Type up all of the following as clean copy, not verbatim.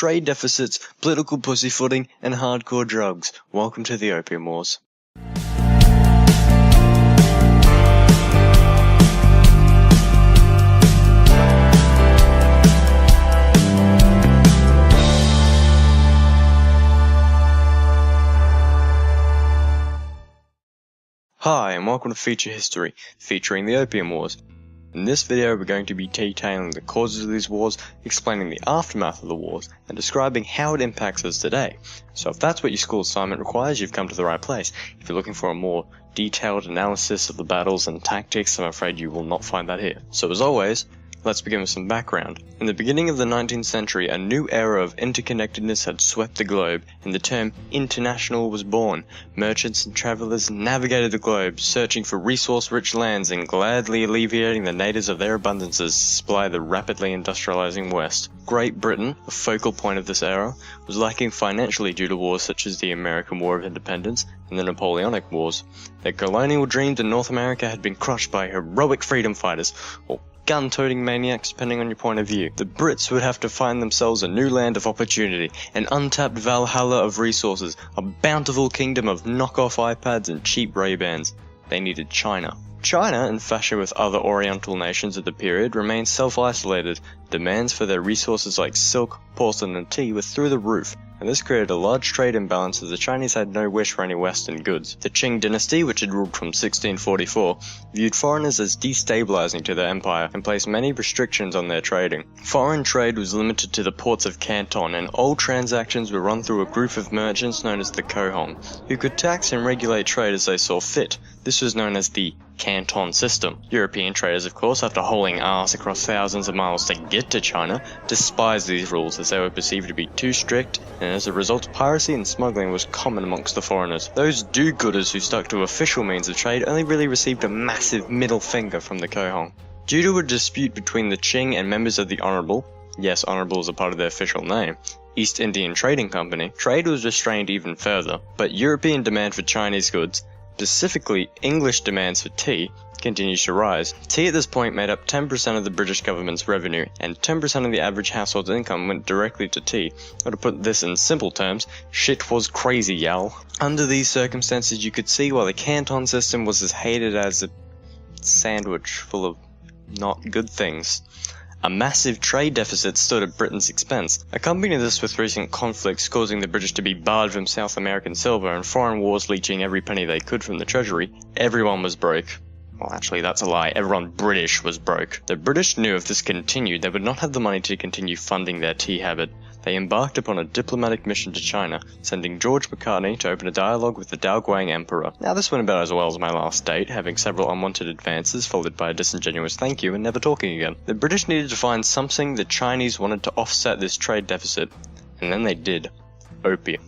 trade deficits, political pussyfooting, and hardcore drugs. Welcome to the Opium Wars. Hi, and welcome to Feature History, featuring the Opium Wars. In this video we're going to be detailing the causes of these wars, explaining the aftermath of the wars, and describing how it impacts us today. So if that's what your school assignment requires, you've come to the right place. If you're looking for a more detailed analysis of the battles and tactics, I'm afraid you will not find that here. So as always, let's begin with some background. In the beginning of the 19th century, a new era of interconnectedness had swept the globe, and the term international was born. Merchants and travelers navigated the globe, searching for resource-rich lands and gladly alleviating the natives of their abundances to supply the rapidly industrializing West. Great Britain, a focal point of this era, was lacking financially due to wars such as the American War of Independence and the Napoleonic Wars. Their colonial dreams in North America had been crushed by heroic freedom fighters, or gun-toting maniacs, depending on your point of view. The Brits would have to find themselves a new land of opportunity, an untapped Valhalla of resources, a bountiful kingdom of knockoff iPads and cheap Ray-Bans. They needed China. China, in fashion with other Oriental nations of the period, remained self-isolated. Demands for their resources like silk, porcelain and tea were through the roof, and this created a large trade imbalance as the Chinese had no wish for any Western goods. The Qing dynasty, which had ruled from 1644, viewed foreigners as destabilizing to their empire and placed many restrictions on their trading. Foreign trade was limited to the ports of Canton, and all transactions were run through a group of merchants known as the Cohong, who could tax and regulate trade as they saw fit. This was known as the Canton system. European traders, of course, after hauling ass across thousands of miles to get to China, despised these rules as they were perceived to be too strict, and as a result piracy and smuggling was common amongst the foreigners. Those do-gooders who stuck to official means of trade only really received a massive middle finger from the Cohong. Due to a dispute between the Qing and members of the Honourable, yes, Honourable is a part of their official name, East Indian Trading Company, trade was restrained even further, but European demand for Chinese goods, specifically English demands for tea, continues to rise. Tea at this point made up 10% of the British government's revenue, and 10% of the average household's income went directly to tea. Or to put this in simple terms, shit was crazy, y'all. Under these circumstances, you could see why the Canton system was as hated as a sandwich full of not good things. A massive trade deficit stood at Britain's expense. Accompany this with recent conflicts causing the British to be barred from South American silver and foreign wars leeching every penny they could from the treasury. Everyone was broke. Well, actually, that's a lie. Everyone British was broke. The British knew if this continued, they would not have the money to continue funding their tea habit. They embarked upon a diplomatic mission to China, sending George Macartney to open a dialogue with the Daoguang Emperor. Now, this went about as well as my last date, having several unwanted advances followed by a disingenuous thank you and never talking again. The British needed to find something the Chinese wanted to offset this trade deficit, and then they did. Opium.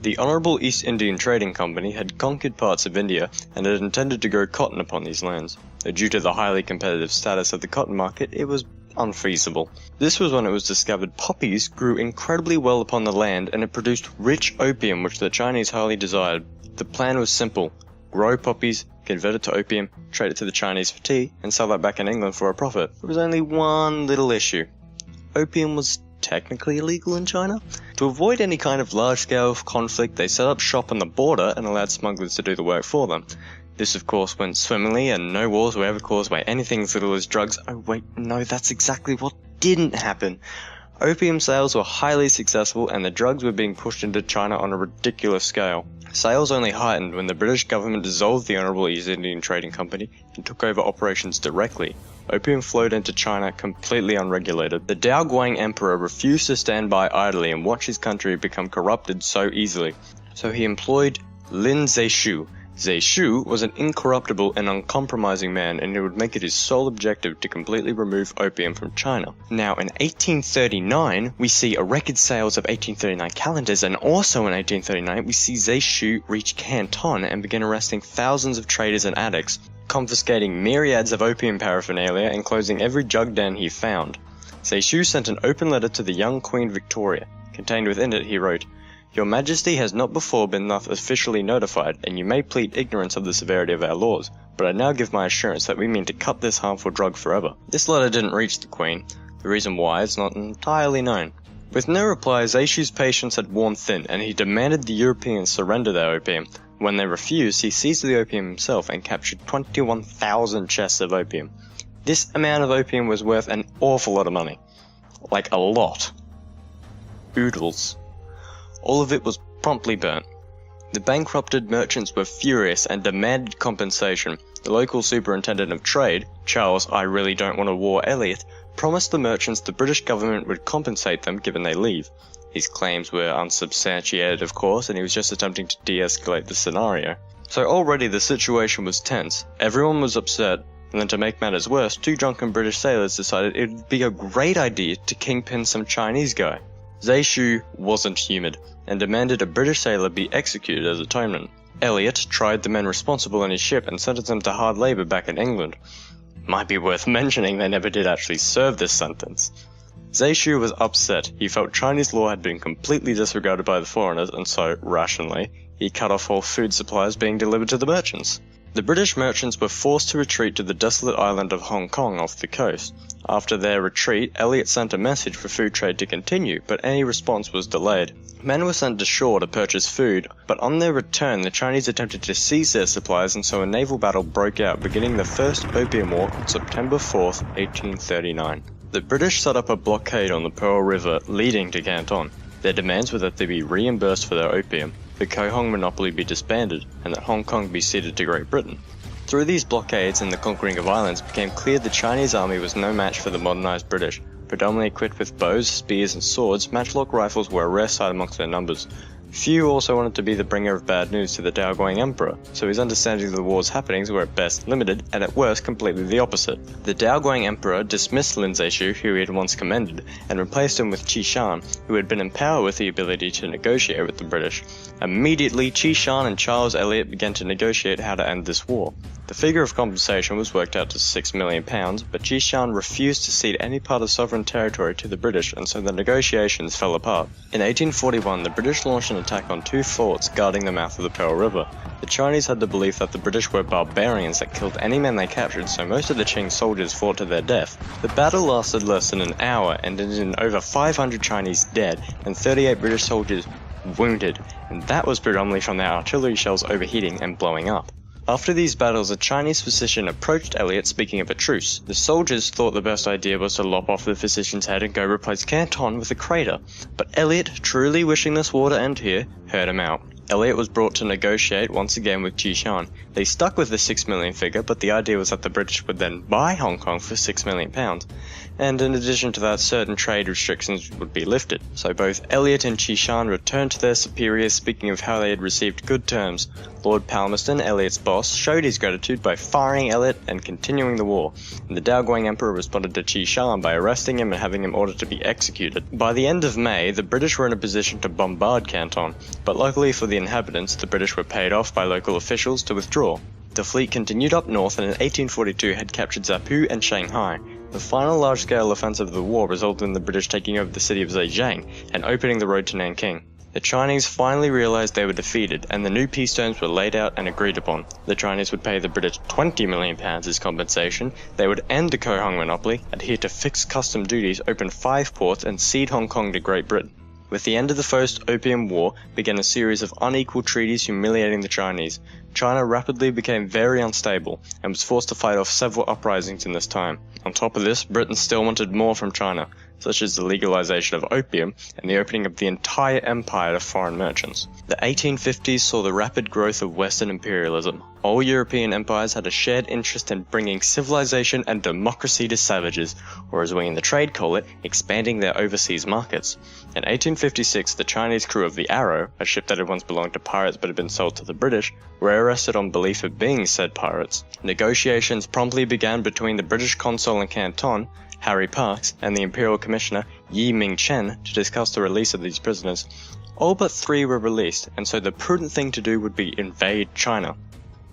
The Honourable East Indian Trading Company had conquered parts of India and had intended to grow cotton upon these lands. Due to the highly competitive status of the cotton market, it was unfeasible. This was when it was discovered poppies grew incredibly well upon the land and it produced rich opium which the Chinese highly desired. The plan was simple: grow poppies, convert it to opium, trade it to the Chinese for tea, and sell that back in England for a profit. There was only one little issue. Opium was technically illegal in China. To avoid any kind of large-scale conflict, they set up shop on the border and allowed smugglers to do the work for them. This of course went swimmingly and no wars were ever caused by anything as little as drugs. Oh wait, no, that's exactly what didn't happen. Opium sales were highly successful and the drugs were being pushed into China on a ridiculous scale. Sales only heightened when the British government dissolved the Honourable East Indian Trading Company and took over operations directly. Opium flowed into China completely unregulated. The Daoguang Emperor refused to stand by idly and watch his country become corrupted so easily. So he employed Lin Zexu. Zexu was an incorruptible and uncompromising man, and it would make it his sole objective to completely remove opium from China. Now, in 1839, we see a record sales of 1839 calendars, and also in 1839, we see Zexu reach Canton and begin arresting thousands of traders and addicts, confiscating myriads of opium paraphernalia and closing every jug den he found. Zexu sent an open letter to the young Queen Victoria. Contained within it, he wrote, "Your Majesty has not before been thus officially notified, and you may plead ignorance of the severity of our laws, but I now give my assurance that we mean to cut this harmful drug forever." This letter didn't reach the Queen. The reason why is not entirely known. With no reply, Zaishu's patience had worn thin, and he demanded the Europeans surrender their opium. When they refused, he seized the opium himself and captured 21,000 chests of opium. This amount of opium was worth an awful lot of money. Like a lot. Oodles. All of it was promptly burnt. The bankrupted merchants were furious and demanded compensation. The local superintendent of trade, Charles I really don't want a war Elliot, promised the merchants the British government would compensate them given they leave. His claims were unsubstantiated, of course, and he was just attempting to de-escalate the scenario. So already the situation was tense, everyone was upset, and then to make matters worse, two drunken British sailors decided it would be a great idea to kingpin some Chinese guy. Zaishu wasn't humid, and demanded a British sailor be executed as atonement. Elliot tried the men responsible in his ship and sentenced them to hard labour back in England. Might be worth mentioning they never did actually serve this sentence. Zaishu was upset. He felt Chinese law had been completely disregarded by the foreigners, and so, rationally, he cut off all food supplies being delivered to the merchants. The British merchants were forced to retreat to the desolate island of Hong Kong off the coast. After their retreat, Elliot sent a message for food trade to continue, but any response was delayed. Men were sent to shore to purchase food, but on their return the Chinese attempted to seize their supplies, and so a naval battle broke out, beginning the First Opium War on September 4th, 1839. The British set up a blockade on the Pearl River leading to Canton. Their demands were that they be reimbursed for their opium, the Cohong monopoly be disbanded, and that Hong Kong be ceded to Great Britain. Through these blockades and the conquering of islands, it became clear the Chinese army was no match for the modernized British. Predominantly equipped with bows, spears and swords, matchlock rifles were a rare sight amongst their numbers. Few also wanted to be the bringer of bad news to the Daoguang Emperor, so his understanding of the war's happenings were at best limited, and at worst completely the opposite. The Daoguang Emperor dismissed Lin Zaishu, who he had once commended, and replaced him with Qi Shan, who had been in power with the ability to negotiate with the British. Immediately, Qi Shan and Charles Elliot began to negotiate how to end this war. The figure of compensation was worked out to £6 million, but Qi Shan refused to cede any part of sovereign territory to the British, and so the negotiations fell apart. In 1841, the British launched an attack on two forts guarding the mouth of the Pearl River. The Chinese had the belief that the British were barbarians that killed any men they captured, so most of the Qing soldiers fought to their death. The battle lasted less than an hour and ended in over 500 Chinese dead and 38 British soldiers wounded, and that was predominantly from their artillery shells overheating and blowing up. After these battles, a Chinese physician approached Elliot speaking of a truce. The soldiers thought the best idea was to lop off the physician's head and go replace Canton with a crater, but Elliot, truly wishing this war to end here, heard him out. Elliot was brought to negotiate once again with Qi Shan. They stuck with the 6 million figure, but the idea was that the British would then buy Hong Kong for £6 million, and in addition to that, certain trade restrictions would be lifted. So both Elliot and Qi Shan returned to their superiors, speaking of how they had received good terms. Lord Palmerston, Elliot's boss, showed his gratitude by firing Elliot and continuing the war, and the Daoguang Emperor responded to Qi Shan by arresting him and having him ordered to be executed. By the end of May, the British were in a position to bombard Canton, but luckily for the inhabitants, the British were paid off by local officials to withdraw. The fleet continued up north and in 1842 had captured Zapu and Shanghai. The final large-scale offensive of the war resulted in the British taking over the city of Zhejiang and opening the road to Nanking. The Chinese finally realized they were defeated, and the new peace terms were laid out and agreed upon. The Chinese would pay the British £20 million as compensation, they would end the Cohong monopoly, adhere to fixed custom duties, open 5 ports, and cede Hong Kong to Great Britain. With the end of the First Opium War began a series of unequal treaties humiliating the Chinese. China rapidly became very unstable and was forced to fight off several uprisings in this time. On top of this, Britain still wanted more from China, such as the legalization of opium and the opening of the entire empire to foreign merchants. The 1850s saw the rapid growth of Western imperialism. All European empires had a shared interest in bringing civilization and democracy to savages, or as we in the trade call it, expanding their overseas markets. In 1856, the Chinese crew of the Arrow, a ship that had once belonged to pirates but had been sold to the British, were arrested on belief of being said pirates. Negotiations promptly began between the British consul in Canton, Harry Parkes, and the Imperial Commissioner Yi Ming-chen to discuss the release of these prisoners. All but 3 were released, and so the prudent thing to do would be invade China.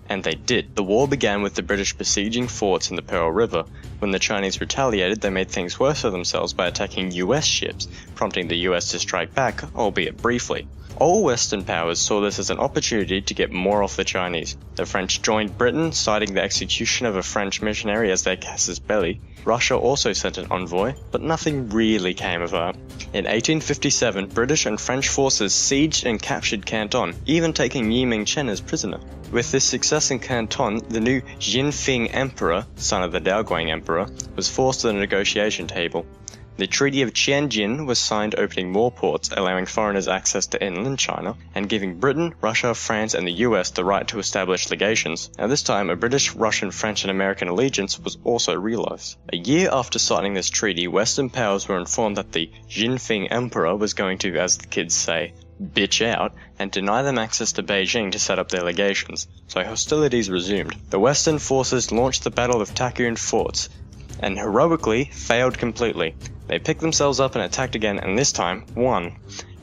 And they did. The war began with the British besieging forts in the Pearl River. When the Chinese retaliated, they made things worse for themselves by attacking US ships, prompting the US to strike back, albeit briefly. All Western powers saw this as an opportunity to get more off the Chinese. The French joined Britain, citing the execution of a French missionary as their casus belli. Russia also sent an envoy, but nothing really came of that. In 1857, British and French forces sieged and captured Canton, even taking Yi Ming-chen as prisoner. With this success in Canton, the new Jinfeng Emperor, son of the Daoguang Emperor, was forced to the negotiation table. The Treaty of Tianjin was signed, opening more ports, allowing foreigners access to inland China, and giving Britain, Russia, France, and the US the right to establish legations. At this time, a British, Russian, French, and American allegiance was also realized. A year after signing this treaty, Western powers were informed that the Jinfeng Emperor was going to, as the kids say, bitch out, and deny them access to Beijing to set up their legations, so hostilities resumed. The Western forces launched the Battle of Takun Forts, and heroically failed completely. They picked themselves up and attacked again, and this time won.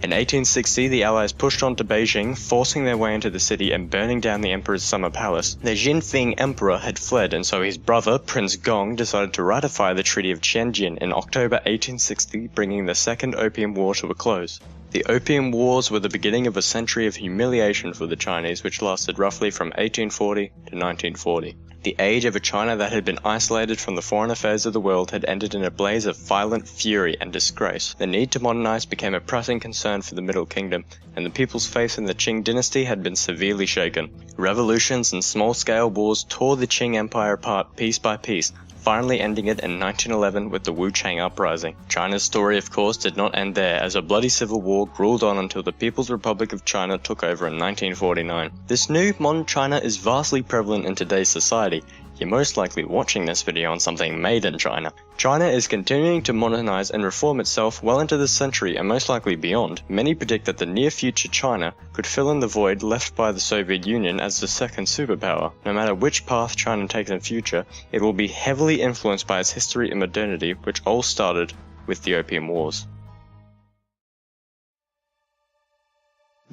In 1860, the Allies pushed on to Beijing, forcing their way into the city and burning down the Emperor's summer palace. The Jinfeng Emperor had fled, and so his brother, Prince Gong, decided to ratify the Treaty of Tianjin in October 1860, bringing the Second Opium War to a close. The Opium Wars were the beginning of a century of humiliation for the Chinese, which lasted roughly from 1840 to 1940. The age of a China that had been isolated from the foreign affairs of the world had ended in a blaze of violent fury and disgrace. The need to modernize became a pressing concern for the Middle Kingdom, and the people's faith in the Qing dynasty had been severely shaken. Revolutions and small-scale wars tore the Qing Empire apart piece by piece, finally ending it in 1911 with the Wu-Chang Uprising. China's story, of course, did not end there, as a bloody civil war ruled on until the People's Republic of China took over in 1949. This new, modern China is vastly prevalent in today's society. You're most likely watching this video on something made in China. China is continuing to modernize and reform itself well into this century and most likely beyond. Many predict that the near future China could fill in the void left by the Soviet Union as the second superpower. No matter which path China takes in future, it will be heavily influenced by its history and modernity, which all started with the Opium Wars.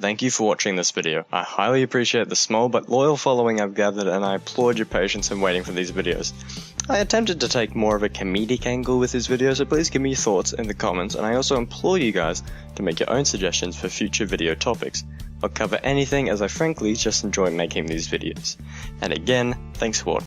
Thank you for watching this video. I highly appreciate the small but loyal following I've gathered, and I applaud your patience in waiting for these videos. I attempted to take more of a comedic angle with this video, so please give me your thoughts in the comments, and I also implore you guys to make your own suggestions for future video topics. I'll cover anything, as I frankly just enjoy making these videos. And again, thanks for watching.